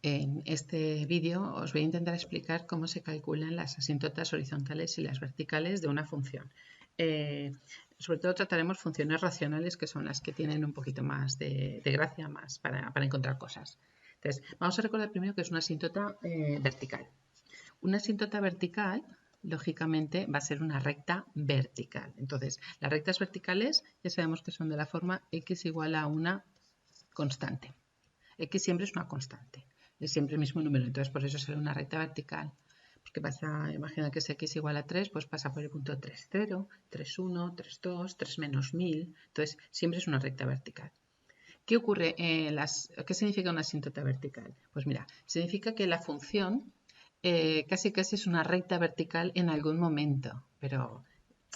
En este vídeo os voy a intentar explicar cómo se calculan las asíntotas horizontales y las verticales de una función. Sobre todo trataremos funciones racionales, que son las que tienen un poquito más de gracia más para encontrar cosas. Entonces, vamos a recordar primero que es una asíntota vertical. Una asíntota vertical, lógicamente, va a ser una recta vertical. Entonces, las rectas verticales ya sabemos que son de la forma x igual a una constante. X siempre es una constante, es siempre el mismo número, entonces por eso será una recta vertical. Porque pasa, imagina que es x igual a 3, pues pasa por el punto 3, 0, 3, 1, 3, 2, 3 menos 1000, entonces siempre es una recta vertical. ¿Qué ocurre? ¿Qué significa una asíntota vertical? Pues mira, significa que la función casi es una recta vertical en algún momento, pero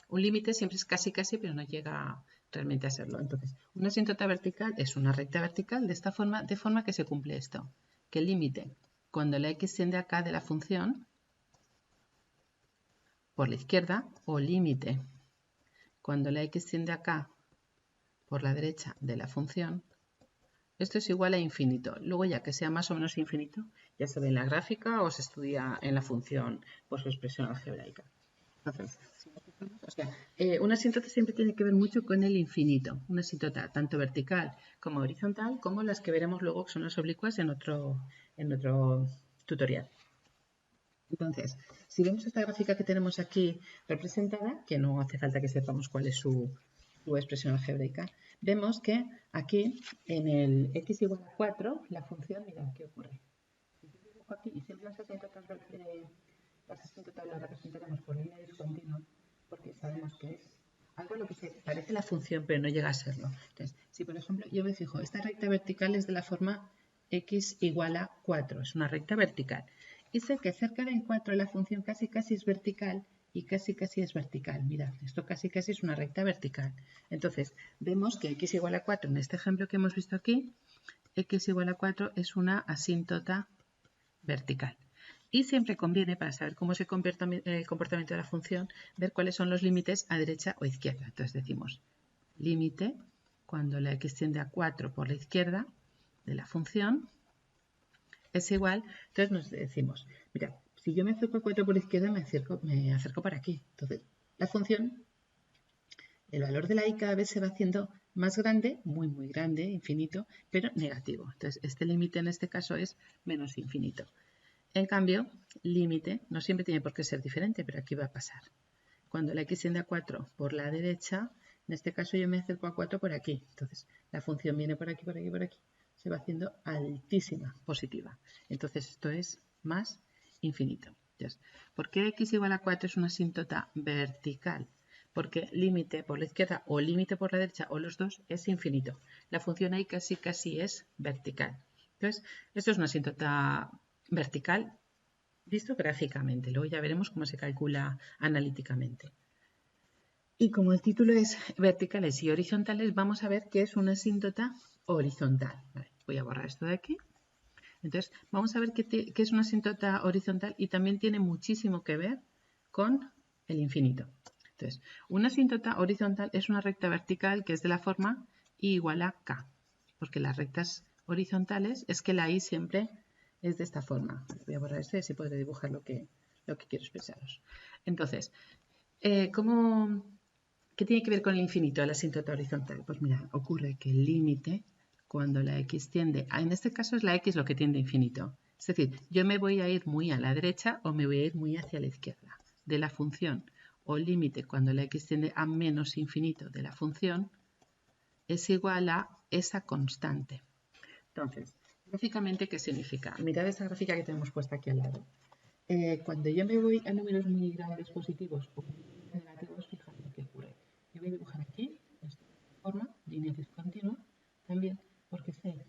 un límite siempre es casi, pero no llega realmente a serlo. Entonces, una asíntota vertical es una recta vertical de forma que se cumple esto, que el límite, cuando la x tiende acá de la función, por la izquierda, o límite, cuando la x tiende acá, por la derecha de la función, esto es igual a infinito. Luego, ya que sea más o menos infinito, ya se ve en la gráfica o se estudia en la función por su expresión algebraica. Entonces, una asíntota siempre tiene que ver mucho con el infinito. Una asíntota tanto vertical como horizontal, como las que veremos luego que son las oblicuas en otro tutorial. Entonces, si vemos esta gráfica que tenemos aquí representada, que no hace falta que sepamos cuál es su expresión algebraica, vemos que aquí en el x igual a 4, la función, mira, ¿qué ocurre? Si yo dibujo aquí y siempre las asíntotas las representaremos por línea discontinua, porque sabemos que es algo a lo que se parece la función, pero no llega a serlo. Entonces, si por ejemplo yo me fijo, esta recta vertical es de la forma x igual a 4, es una recta vertical. Y sé que cerca del 4 la función casi es vertical y casi es vertical. Mirad, esto casi es una recta vertical. Entonces, vemos que x igual a 4, en este ejemplo que hemos visto aquí, x igual a 4 es una asíntota vertical. Y siempre conviene, para saber cómo es el comportamiento de la función, ver cuáles son los límites a derecha o izquierda. Entonces decimos, límite, cuando la x tiende a 4 por la izquierda de la función, es igual. Entonces nos decimos, mira, si yo me acerco a 4 por la izquierda, me acerco para aquí. Entonces, la función, el valor de la y cada vez se va haciendo más grande, muy grande, infinito, pero negativo. Entonces, este límite en este caso es menos infinito. En cambio, límite no siempre tiene por qué ser diferente, pero aquí va a pasar. Cuando la x tiende a 4 por la derecha, en este caso yo me acerco a 4 por aquí. Entonces, la función viene por aquí, por aquí, por aquí. Se va haciendo altísima, positiva. Entonces, esto es más infinito. Entonces, ¿por qué x igual a 4 es una asíntota vertical? Porque límite por la izquierda o límite por la derecha o los dos es infinito. La función ahí casi es vertical. Entonces, esto es una asíntota vertical visto gráficamente. Luego ya veremos cómo se calcula analíticamente. Y como el título es verticales y horizontales, vamos a ver qué es una asíntota horizontal. Vale, voy a borrar esto de aquí. Entonces, vamos a ver qué es una asíntota horizontal y también tiene muchísimo que ver con el infinito. Entonces, una asíntota horizontal es una recta vertical que es de la forma y igual a k, porque las rectas horizontales es que la y siempre es de esta forma. Voy a borrar esto y así podré dibujar lo que quiero expresaros. Entonces, ¿qué tiene que ver con el infinito, la asíntota horizontal? Pues mira, ocurre que el límite, cuando la x tiende, en este caso es la x lo que tiende a infinito. Es decir, yo me voy a ir muy a la derecha o me voy a ir muy hacia la izquierda de la función. O límite, cuando la x tiende a menos infinito de la función, es igual a esa constante. Entonces, gráficamente, ¿qué significa? Mirad esa gráfica que tenemos puesta aquí al lado. Cuando yo me voy a números muy grandes positivos o negativos, fijaos lo que ocurre. Yo voy a dibujar aquí, de esta forma, línea discontinua, también porque sé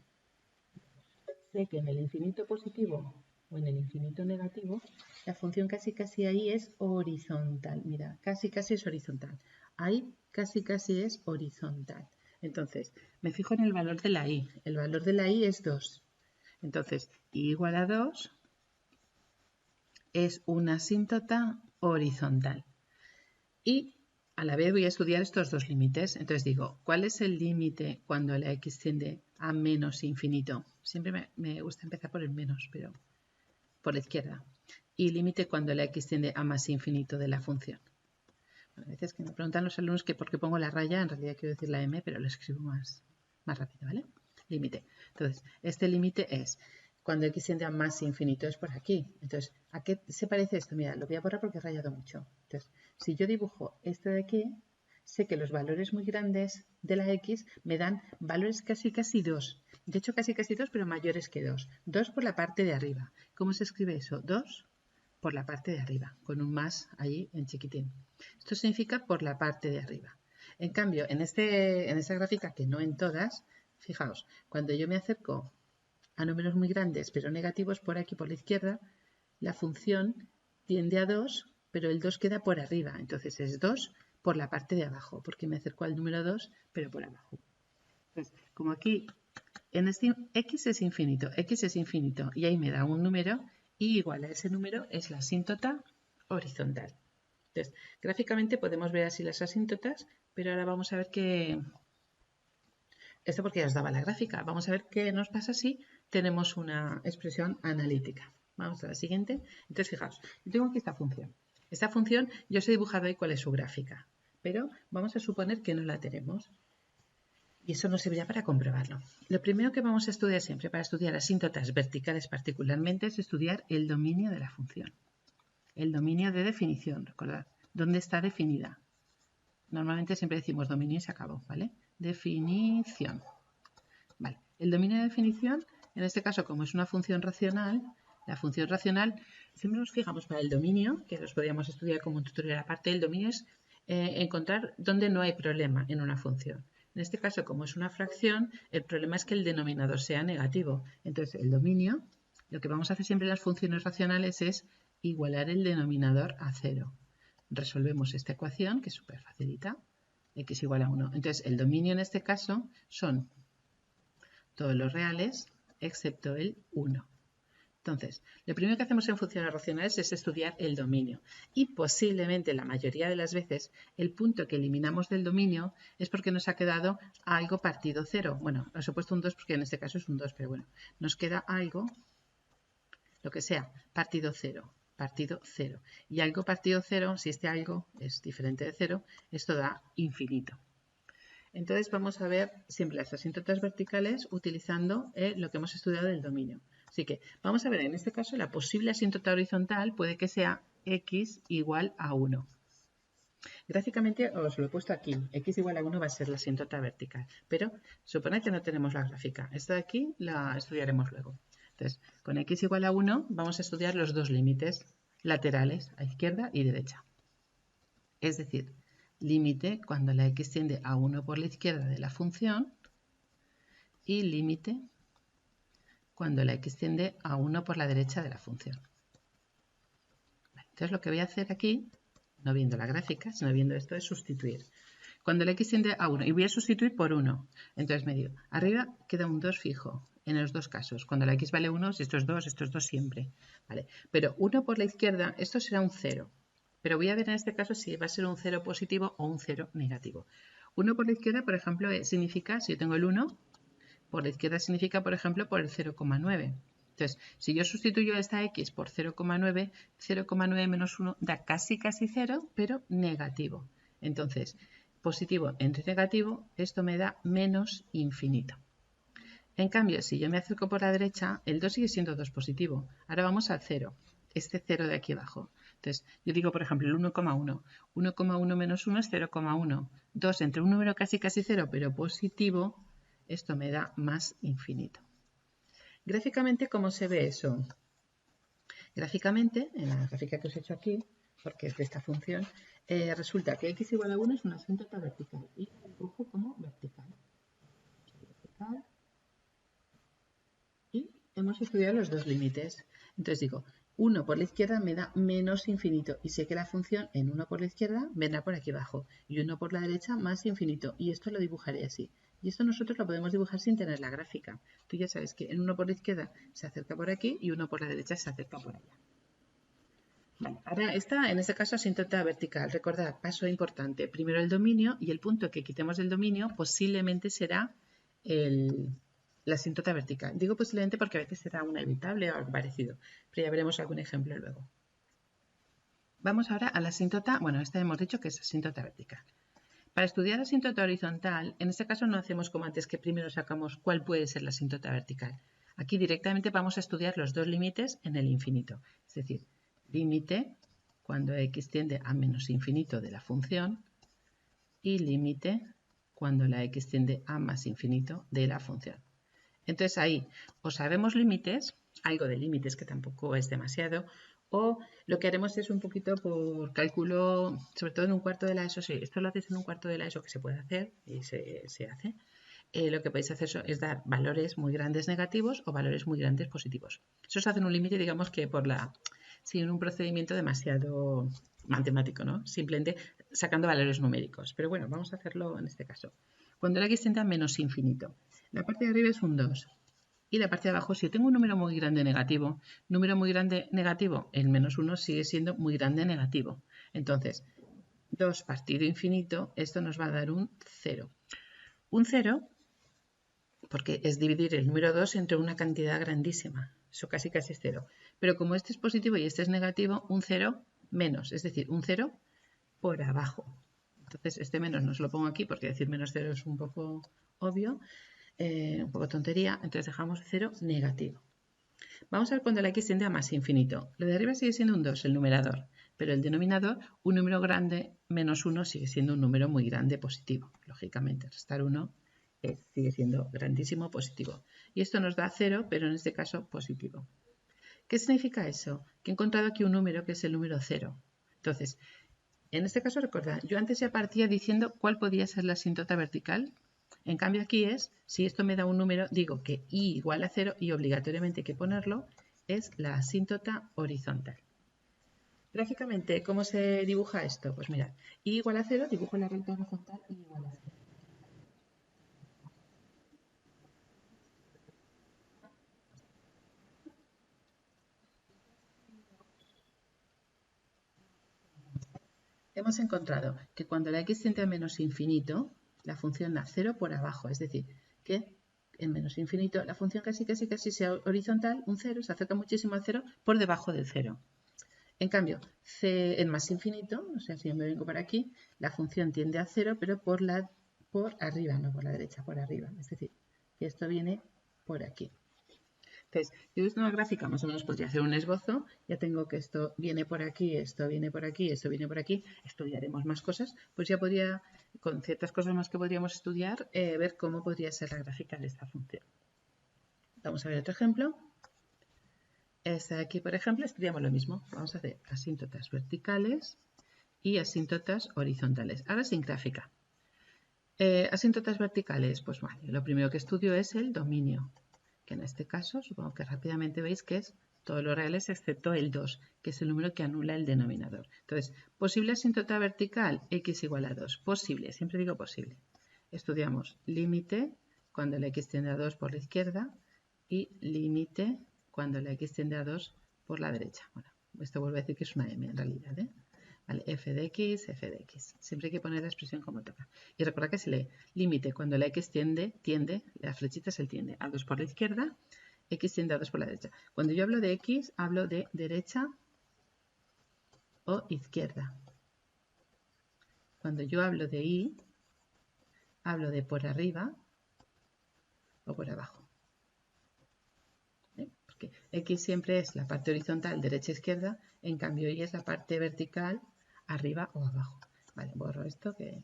que en el infinito positivo o en el infinito negativo, la función casi ahí es horizontal. Mira, casi es horizontal. Ahí casi es horizontal. Entonces, me fijo en el valor de la y. El valor de la y es 2. Entonces, y igual a 2 es una asíntota horizontal. Y a la vez voy a estudiar estos dos límites. Entonces digo, ¿cuál es el límite cuando la x tiende a menos infinito? Siempre me gusta empezar por el menos, pero por la izquierda. Y límite cuando la x tiende a más infinito de la función. Bueno, a veces que me preguntan los alumnos que por qué pongo la raya, en realidad quiero decir la m, pero lo escribo más rápido, ¿vale? Límite. Entonces, este límite es cuando x tiende a más infinito, es por aquí. Entonces, ¿a qué se parece esto? Mira, lo voy a borrar porque he rayado mucho. Entonces, si yo dibujo este de aquí, sé que los valores muy grandes de la x me dan valores casi 2. De hecho, casi 2, pero mayores que 2. 2 por la parte de arriba. ¿Cómo se escribe eso? 2 por la parte de arriba, con un más ahí en chiquitín. Esto significa por la parte de arriba. En cambio, en esta gráfica, que no en todas, fijaos, cuando yo me acerco a números muy grandes pero negativos por aquí por la izquierda, la función tiende a 2, pero el 2 queda por arriba. Entonces es 2 por la parte de abajo, porque me acerco al número 2, pero por abajo. Entonces, como aquí en este x es infinito y ahí me da un número y igual a ese número es la asíntota horizontal. Entonces, gráficamente podemos ver así las asíntotas, pero ahora vamos a ver qué... Esto porque ya os daba la gráfica. Vamos a ver qué nos pasa si tenemos una expresión analítica. Vamos a la siguiente. Entonces, fijaos, yo tengo aquí esta función. Esta función yo os he dibujado ahí cuál es su gráfica, pero vamos a suponer que no la tenemos. Y eso nos servirá para comprobarlo. Lo primero que vamos a estudiar siempre para estudiar asíntotas verticales particularmente es estudiar el dominio de la función. El dominio de definición, recordad, ¿dónde está definida? Normalmente siempre decimos dominio y se acabó, ¿vale? Definición. Vale. El dominio de definición, en este caso, como es una función racional, la función racional, siempre nos fijamos para el dominio, que los podríamos estudiar como un tutorial aparte, el dominio es encontrar dónde no hay problema en una función. En este caso, como es una fracción, el problema es que el denominador sea negativo. Entonces, el dominio, lo que vamos a hacer siempre en las funciones racionales es igualar el denominador a 0. Resolvemos esta ecuación, que es súper facilita, x igual a 1. Entonces, el dominio en este caso son todos los reales, excepto el 1. Entonces, lo primero que hacemos en funciones racionales es estudiar el dominio y posiblemente la mayoría de las veces el punto que eliminamos del dominio es porque nos ha quedado algo partido 0. Bueno, os he puesto un 2 porque en este caso es un 2, pero bueno, nos queda algo, lo que sea, partido 0. Partido 0. Y algo partido 0, si este algo es diferente de 0, esto da infinito. Entonces vamos a ver siempre las asíntotas verticales utilizando lo que hemos estudiado del dominio. Así que vamos a ver en este caso la posible asíntota horizontal puede que sea x igual a 1. Gráficamente os lo he puesto aquí. X igual a 1 va a ser la asíntota vertical. Pero suponed que no tenemos la gráfica. Esta de aquí la estudiaremos luego. Entonces, con x igual a 1 vamos a estudiar los dos límites laterales, a izquierda y derecha. Es decir, límite cuando la x tiende a 1 por la izquierda de la función y límite cuando la x tiende a 1 por la derecha de la función. Entonces lo que voy a hacer aquí, no viendo la gráfica, sino viendo esto, es sustituir. Cuando la x tiende a 1, y voy a sustituir por 1, entonces me digo, arriba queda un 2 fijo, en los dos casos. Cuando la x vale 1, si esto es 2 siempre. ¿Vale? Pero 1 por la izquierda, esto será un 0. Pero voy a ver en este caso si va a ser un 0 positivo o un 0 negativo. 1 por la izquierda, por ejemplo, significa, si yo tengo el 1, por la izquierda significa, por ejemplo, por el 0,9. Entonces, si yo sustituyo esta x por 0,9, 0,9 menos 1 da casi 0, pero negativo. Entonces, positivo entre negativo, esto me da menos infinito. En cambio, si yo me acerco por la derecha, el 2 sigue siendo 2 positivo. Ahora vamos al 0, este 0 de aquí abajo. Entonces, yo digo, por ejemplo, el 1,1. 1,1 menos 1 es 0,1. 2 entre un número casi 0, pero positivo, esto me da más infinito. Gráficamente, ¿cómo se ve eso? Gráficamente, en la gráfica que os he hecho aquí, porque es de esta función, resulta que x igual a 1 es una asíntota vertical y la dibujo como vertical. Y hemos estudiado los dos límites. Entonces digo, 1 por la izquierda me da menos infinito y sé que la función en 1 por la izquierda vendrá por aquí abajo y 1 por la derecha más infinito y esto lo dibujaré así. Y esto nosotros lo podemos dibujar sin tener la gráfica. Tú ya sabes que en 1 por la izquierda se acerca por aquí y 1 por la derecha se acerca por allá. Vale, ahora está, en este caso, asíntota vertical. Recordad, paso importante. Primero el dominio y el punto que quitemos del dominio posiblemente será la asíntota vertical. Digo posiblemente porque a veces será una evitable o algo parecido, pero ya veremos algún ejemplo luego. Vamos ahora a la asíntota, bueno, esta hemos dicho que es asíntota vertical. Para estudiar la asíntota horizontal, en este caso no hacemos como antes, que primero sacamos cuál puede ser la asíntota vertical. Aquí directamente vamos a estudiar los dos límites en el infinito, es decir, límite cuando x tiende a menos infinito de la función y límite cuando la x tiende a más infinito de la función. Entonces ahí o sabemos límites, algo de límites que tampoco es demasiado, o lo que haremos es un poquito por cálculo, sobre todo en un cuarto de la ESO, sí, esto lo hacéis en un cuarto de la ESO que se puede hacer y se hace. Lo que podéis hacer es dar valores muy grandes negativos o valores muy grandes positivos. Eso se hace en un límite, digamos que sin un procedimiento demasiado matemático, ¿no? Simplemente sacando valores numéricos. Pero bueno, vamos a hacerlo en este caso. Cuando la x tiende a menos infinito, la parte de arriba es un 2 y la parte de abajo, si yo tengo un número muy grande negativo, el menos 1 sigue siendo muy grande negativo. Entonces, 2 partido infinito, esto nos va a dar un 0. Un 0, porque es dividir el número 2 entre una cantidad grandísima. Eso casi es 0. Pero como este es positivo y este es negativo, un 0 menos, es decir, un 0 por abajo. Entonces, este menos no se lo pongo aquí porque decir menos 0 es un poco obvio, un poco tontería. Entonces dejamos 0 negativo. Vamos a ver cuando la x tiende a más infinito. Lo de arriba sigue siendo un 2, el numerador, pero el denominador, un número grande menos 1 sigue siendo un número muy grande positivo. Lógicamente, restar 1 sigue siendo grandísimo positivo. Y esto nos da 0, pero en este caso positivo. ¿Qué significa eso? Que he encontrado aquí un número que es el número 0. Entonces, en este caso, recordad, yo antes ya partía diciendo cuál podía ser la asíntota vertical. En cambio aquí si esto me da un número, digo que y igual a 0 y obligatoriamente hay que ponerlo, es la asíntota horizontal. Gráficamente, ¿cómo se dibuja esto? Pues mirad, y igual a 0, dibujo la recta horizontal y igual a 0. Hemos encontrado que cuando la x tiende a menos infinito, la función da 0 por abajo, es decir, que en menos infinito la función casi sea horizontal, un 0, se acerca muchísimo al 0 por debajo del 0. En cambio, en más infinito, o sea, si yo me vengo para aquí, la función tiende a 0, pero por arriba, no por la derecha, por arriba. Es decir, que esto viene por aquí. Entonces, yo visto una gráfica, más o menos podría hacer un esbozo. Ya tengo que esto viene por aquí, esto viene por aquí, esto viene por aquí. Estudiaremos más cosas. Pues ya podría, con ciertas cosas más que podríamos estudiar, ver cómo podría ser la gráfica de esta función. Vamos a ver otro ejemplo. Aquí, por ejemplo, estudiamos lo mismo. Vamos a hacer asíntotas verticales y asíntotas horizontales. Ahora sin gráfica. Asíntotas verticales, pues vale, lo primero que estudio es el dominio, que en este caso supongo que rápidamente veis que es todos los reales excepto el 2, que es el número que anula el denominador. Entonces, posible asíntota vertical, x igual a 2. Posible, siempre digo posible. Estudiamos límite cuando la x tiende a 2 por la izquierda y límite cuando la x tiende a 2 por la derecha. Bueno, esto vuelve a decir que es una m en realidad, ¿eh? Vale, f de x, f de x. Siempre hay que poner la expresión como toca. Y recuerda que se lee límite cuando la x tiende, la flechita es el tiende, a 2 por la izquierda, x tiende a 2 por la derecha. Cuando yo hablo de x, hablo de derecha o izquierda. Cuando yo hablo de y, hablo de por arriba o por abajo. Porque x siempre es la parte horizontal, derecha-izquierda, en cambio y es la parte vertical, arriba o abajo. Vale, borro esto que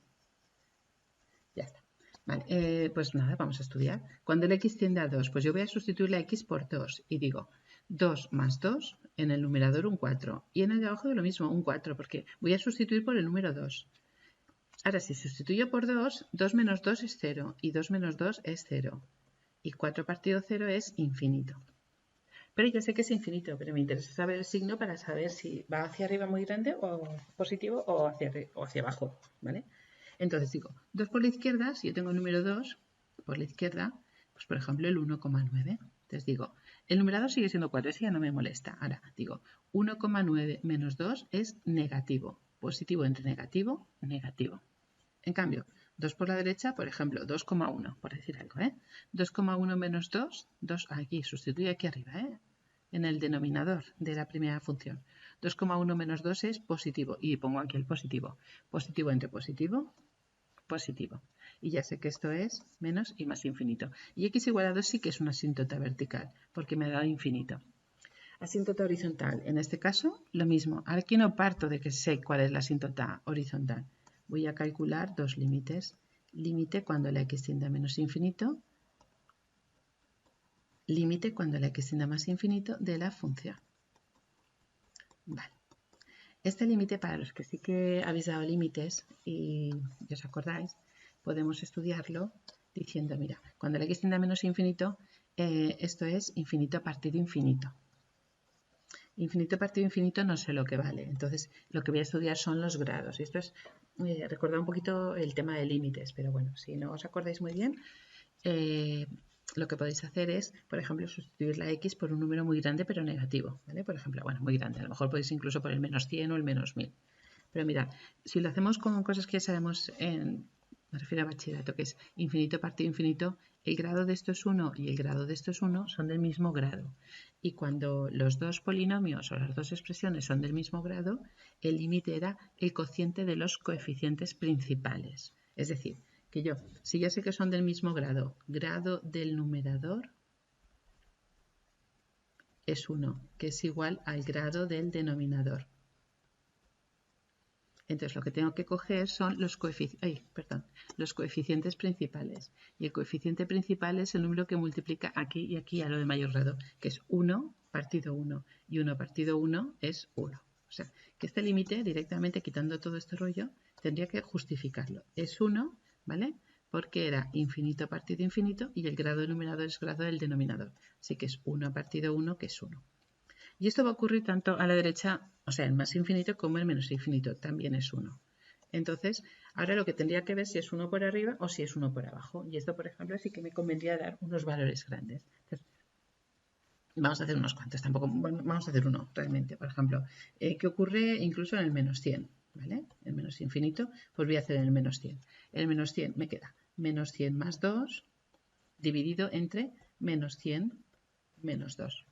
ya está. Vale, pues nada, vamos a estudiar. Cuando el x tiende a 2, pues yo voy a sustituir la x por 2 y digo 2 más 2, en el numerador un 4 y en el de abajo de lo mismo, un 4, porque voy a sustituir por el número 2. Ahora, si sustituyo por 2, 2 menos 2 es 0 y 2 menos 2 es 0 y 4 partido 0 es infinito. Pero ya sé que es infinito, pero me interesa saber el signo para saber si va hacia arriba muy grande o positivo o hacia abajo, ¿vale? Entonces digo, 2 por la izquierda, si yo tengo el número 2 por la izquierda, pues por ejemplo el 1,9. Entonces digo, El numerador sigue siendo 4, ese ya no me molesta. Ahora digo, 1,9 menos 2 es negativo. Positivo entre negativo, negativo. En cambio, 2 por la derecha, por ejemplo, 2,1, por decir algo, 2,1 menos 2, 2 aquí, sustituye aquí arriba, en el denominador de la primera función. 2,1 menos 2 es positivo, y pongo aquí el positivo. Positivo entre positivo, positivo. Y ya sé que esto es menos y más infinito. Y x igual a 2 sí que es una asíntota vertical, porque me ha dado infinito. Asíntota horizontal, en este caso, lo mismo. Aquí no parto de que sé cuál es la asíntota horizontal. Voy a calcular dos límites. Límite cuando la x tiende a menos infinito. Límite cuando la x tiende a más infinito de la función. Vale. Este límite, para los que sí que habéis dado límites y os acordáis, podemos estudiarlo diciendo, mira, cuando la x tiende a menos infinito, esto es infinito a partir de infinito. Infinito partido infinito no sé lo que vale, entonces lo que voy a estudiar son los grados. Y esto es recordar un poquito el tema de límites, pero bueno, si no os acordáis muy bien, lo que podéis hacer es, por ejemplo, sustituir la x por un número muy grande pero negativo, ¿vale? Por ejemplo, bueno, muy grande, a lo mejor podéis incluso por el menos 100 o el menos 1000. Pero mirad, si lo hacemos con cosas que ya sabemos me refiero a bachillerato, que es infinito partido infinito, el grado de esto es 1 y el grado de esto es 1 son del mismo grado. Y cuando los dos polinomios o las dos expresiones son del mismo grado, el límite era el cociente de los coeficientes principales. Es decir, que yo, si ya sé que son del mismo grado, grado del numerador es 1, que es igual al grado del denominador. Entonces lo que tengo que coger son los coeficientes principales. Y el coeficiente principal es el número que multiplica aquí y aquí a lo de mayor grado, que es 1 partido 1. Y 1 partido 1 es 1. O sea, que este límite, directamente quitando todo este rollo, tendría que justificarlo. Es 1, ¿vale? Porque era infinito partido infinito y el grado del numerador es grado del denominador. Así que es 1 partido 1, que es 1. Y esto va a ocurrir tanto a la derecha, o sea, el más infinito, como el menos infinito, también es 1. Entonces, ahora lo que tendría que ver si es 1 por arriba o si es 1 por abajo. Y esto, por ejemplo, sí que me convendría dar unos valores grandes. Entonces, vamos a hacer unos cuantos, tampoco, bueno, vamos a hacer uno realmente. Por ejemplo, ¿qué ocurre incluso en el menos 100? ¿Vale? El menos infinito, pues voy a hacer en el menos 100. En el menos 100 me queda menos 100 más 2 dividido entre menos 100 menos 2.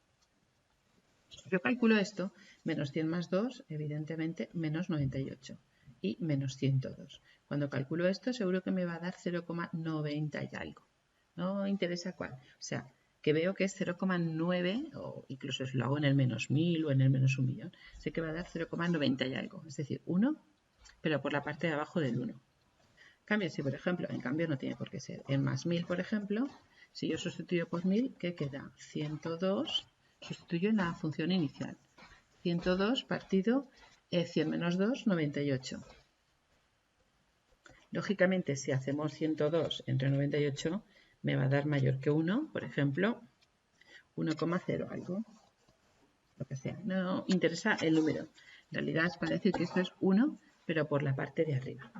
Yo calculo esto, menos 100 más 2, evidentemente, menos 98 y menos 102. Cuando calculo esto, seguro que me va a dar 0,90 y algo. No interesa cuál. O sea, que veo que es 0,9 o incluso si lo hago en el menos 1000 o en el menos 1.000.000, sé que va a dar 0,90 y algo. Es decir, 1, pero por la parte de abajo del 1. Cambio, si por ejemplo, en cambio no tiene por qué ser. En más 1000, por ejemplo, si yo sustituyo por 1000, ¿qué queda? 102. Sustituyo en la función inicial. 102 partido 100 menos 2, 98. Lógicamente, si hacemos 102 entre 98, me va a dar mayor que 1, por ejemplo, 1,0 algo. Lo que sea. No interesa el número. En realidad es para decir que esto es 1, pero por la parte de arriba.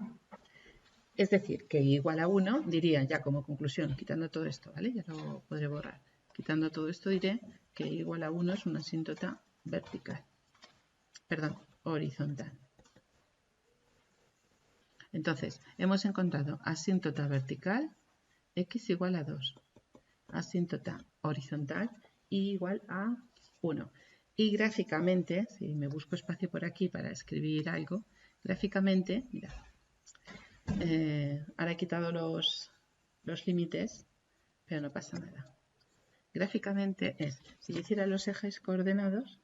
Es decir, que igual a 1, diría ya como conclusión, quitando todo esto, ¿vale? Ya lo podré borrar. Quitando todo esto diré que igual a 1 es una asíntota vertical. Perdón, horizontal. Entonces, hemos encontrado asíntota vertical, x igual a 2. Asíntota horizontal, y igual a 1. Y gráficamente, si me busco espacio por aquí para escribir algo, gráficamente, mira, ahora he quitado los límites, pero no pasa nada. Gráficamente es, si yo hiciera los ejes coordenados,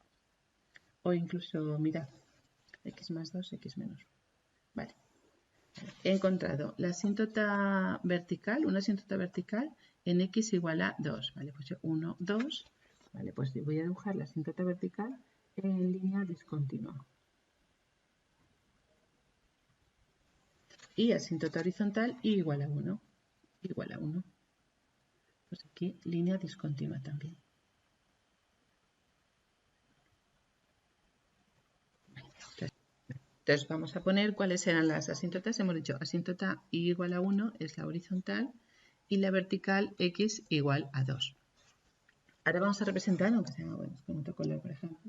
o incluso, mirad, x más 2, x menos 1. Vale. He encontrado la asíntota vertical, una asíntota vertical en x igual a 2. Vale, pues yo 1, 2. Vale, pues voy a dibujar la asíntota vertical en línea discontinua. Y asíntota horizontal igual a 1. Igual a 1. Pues aquí línea discontinua también. Entonces vamos a poner cuáles eran las asíntotas. Hemos dicho asíntota y igual a 1 es la horizontal y la vertical x igual a 2. Ahora vamos a representar, aunque sea, bueno, con otro color, por ejemplo,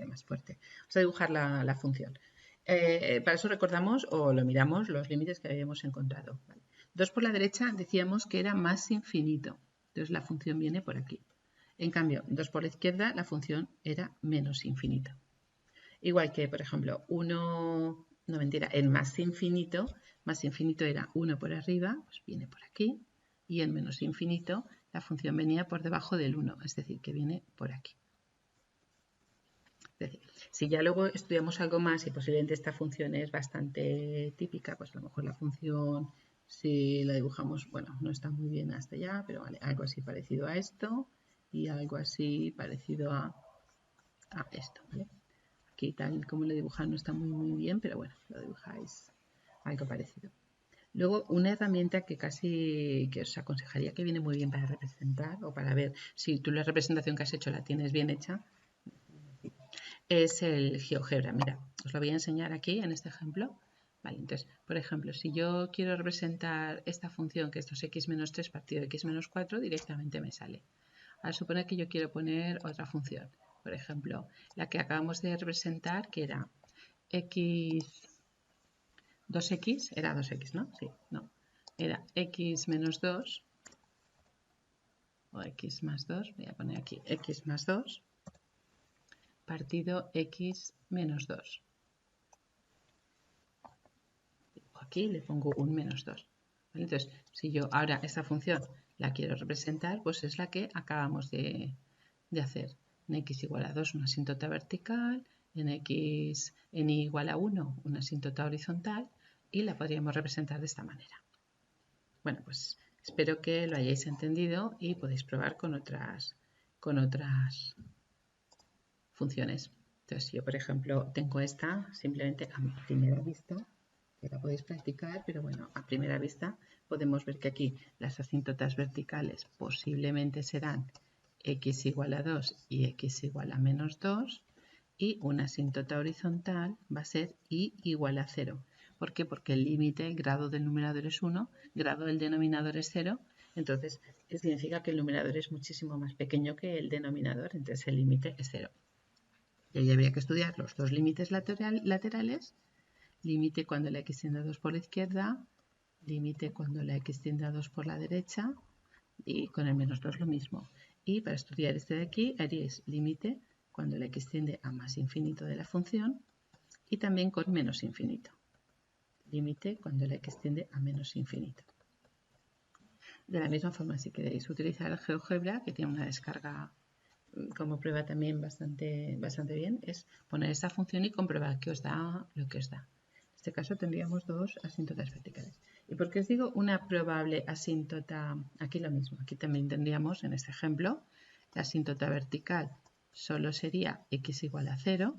más fuerte. Vamos a dibujar la función. Para eso recordamos o lo miramos los límites que habíamos encontrado. ¿Vale? 2 por la derecha decíamos que era más infinito. Entonces la función viene por aquí. En cambio, 2 por la izquierda, la función era menos infinito. Igual que, por ejemplo, 1, no mentira, el más infinito era 1 por arriba, pues viene por aquí, y el menos infinito, la función venía por debajo del 1, es decir, que viene por aquí. Es decir, si ya luego estudiamos algo más y posiblemente esta función es bastante típica, pues a lo mejor la función, si la dibujamos, bueno, no está muy bien hasta allá, pero vale, algo así parecido a esto y algo así parecido a esto, ¿vale? Aquí tal como lo dibujan no está muy bien, pero bueno, lo dibujáis algo parecido. Luego, una herramienta que casi que os aconsejaría que viene muy bien para representar o para ver si tú la representación que has hecho la tienes bien hecha, es el GeoGebra. Mira, os lo voy a enseñar aquí en este ejemplo. Vale, entonces, por ejemplo, si yo quiero representar esta función, que esto es x menos 3 partido de x menos 4, directamente me sale. Ahora supone que yo quiero poner otra función. Por ejemplo, la que acabamos de representar, que era x 2x, era 2x, ¿no? Sí, no. Era x menos 2, o x más 2, voy a poner aquí x más 2, partido x menos 2. Aquí le pongo un menos 2. ¿Vale? Entonces, si yo ahora esta función la quiero representar, pues es la que acabamos de hacer. En x igual a 2 una asíntota vertical, en y igual a 1 una asíntota horizontal, y la podríamos representar de esta manera. Bueno, pues espero que lo hayáis entendido y podéis probar con otras funciones. Entonces, yo por ejemplo tengo esta simplemente a primera vista, que la podéis practicar, pero bueno, a primera vista podemos ver que aquí las asíntotas verticales posiblemente serán x igual a 2 y x igual a menos 2, y una asíntota horizontal va a ser y igual a 0. ¿Por qué? Porque el límite, el grado del numerador es 1, grado del denominador es 0, entonces significa que el numerador es muchísimo más pequeño que el denominador, entonces el límite es 0. Y ahí habría que estudiar los dos límites laterales, límite cuando la x tiende a 2 por la izquierda, límite cuando la x tiende a 2 por la derecha, y con el menos 2 lo mismo. Y para estudiar este de aquí haríais límite cuando la x tiende a más infinito de la función y también con menos infinito. Límite cuando la x tiende a menos infinito. De la misma forma, si queréis utilizar el GeoGebra, que tiene una descarga como prueba también bastante bien, es poner esta función y comprobar que os da lo que os da. En este caso tendríamos dos asíntotas verticales. ¿Y por qué os digo una probable asíntota? Aquí lo mismo, aquí también tendríamos en este ejemplo la asíntota vertical solo sería x igual a 0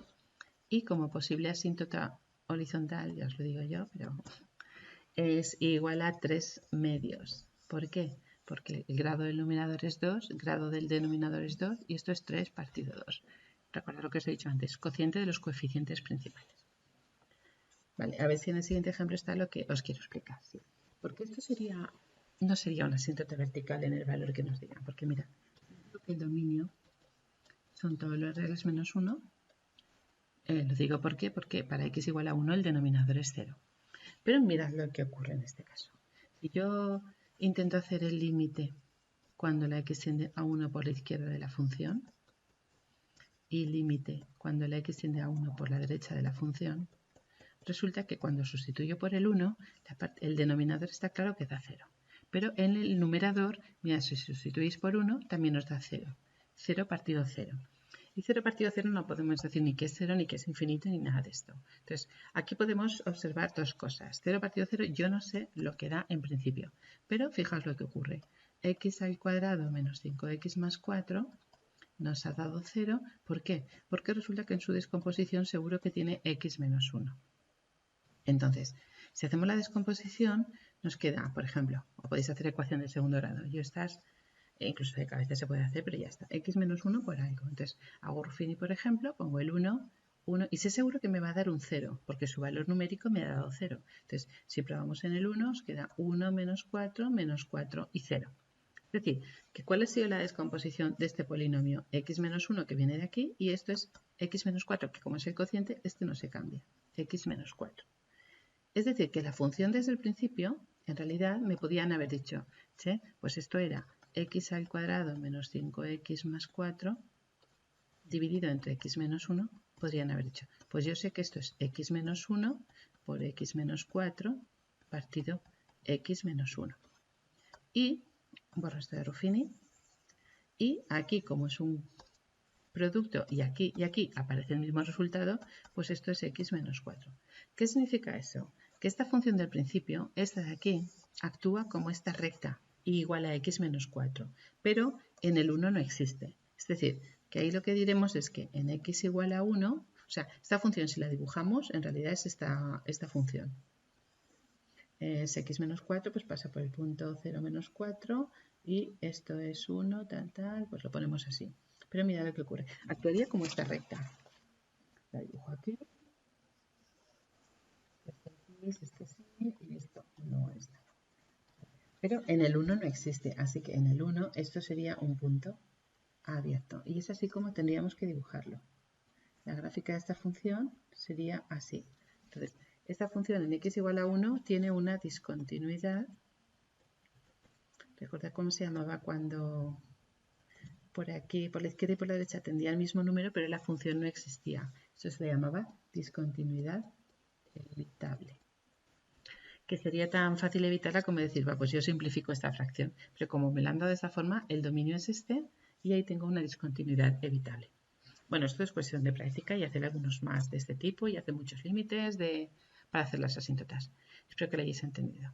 y como posible asíntota horizontal, ya os lo digo yo, pero es igual a 3 medios. ¿Por qué? Porque el grado del numerador es 2, el grado del denominador es 2 y esto es 3 partido 2. Recordad lo que os he dicho antes, cociente de los coeficientes principales. Vale, a ver si en el siguiente ejemplo está lo que os quiero explicar. Sí. Porque esto no sería una asíntota vertical en el valor que nos digan. Porque mira, el dominio son todos los reales menos 1. Lo digo ¿por qué? Porque para x igual a 1 el denominador es 0. Pero mirad lo que ocurre en este caso. Si yo intento hacer el límite cuando la x tiende a 1 por la izquierda de la función y límite cuando la x tiende a 1 por la derecha de la función, resulta que cuando sustituyo por el 1, el denominador está claro que da 0. Pero en el numerador, mira, si sustituís por 1, también nos da 0. 0 partido 0. Y 0 partido 0 no podemos decir ni que es 0, ni que es infinito, ni nada de esto. Entonces, aquí podemos observar dos cosas. 0 partido 0 yo no sé lo que da en principio, pero fijaos lo que ocurre. X al cuadrado menos 5x más 4 nos ha dado 0. ¿Por qué? Porque resulta que en su descomposición seguro que tiene x menos 1. Entonces, si hacemos la descomposición, nos queda, por ejemplo, o podéis hacer ecuación de segundo grado. Yo estas, incluso de cabeza se puede hacer, pero ya está. X menos 1 por algo. Entonces, hago Ruffini, por ejemplo, pongo el 1, 1, y sé seguro que me va a dar un 0, porque su valor numérico me ha dado 0. Entonces, si probamos en el 1, os queda 1 menos 4 y 0. Es decir, que ¿cuál ha sido la descomposición de este polinomio? X menos 1 que viene de aquí y esto es X menos 4, que como es el cociente, este no se cambia. X menos 4. Es decir, que la función desde el principio, en realidad, me podían haber dicho, che, pues esto era x al cuadrado menos 5x más 4 dividido entre x menos 1, podrían haber dicho, pues yo sé que esto es x menos 1 por x menos 4 partido x menos 1. Y borro esto de Ruffini. Y aquí, como es un producto y aquí aparece el mismo resultado, pues esto es x menos 4. ¿Qué significa eso? Que esta función del principio, esta de aquí, actúa como esta recta y igual a x menos 4, pero en el 1 no existe. Es decir, que ahí lo que diremos es que en x igual a 1, o sea, esta función si la dibujamos, en realidad es esta función. Es x menos 4, pues pasa por el punto 0 menos 4 y esto es 1, tal, pues lo ponemos así. Pero mira lo que ocurre. Actuaría como esta recta. La dibujo aquí. Este sí y esto no está. Pero en el 1 no existe, así que en el 1 esto sería un punto abierto. Y es así como tendríamos que dibujarlo. La gráfica de esta función sería así. Entonces, esta función en x igual a 1 tiene una discontinuidad. Recordad cómo se llamaba cuando por aquí, por la izquierda y por la derecha tendría el mismo número, pero la función no existía. Eso se le llamaba discontinuidad evitable. Que sería tan fácil evitarla como decir, va, pues yo simplifico esta fracción. Pero como me la han dado de esta forma, el dominio es este y ahí tengo una discontinuidad evitable. Bueno, esto es cuestión de práctica y hacer algunos más de este tipo y hacer muchos límites para hacer las asíntotas. Espero que lo hayáis entendido.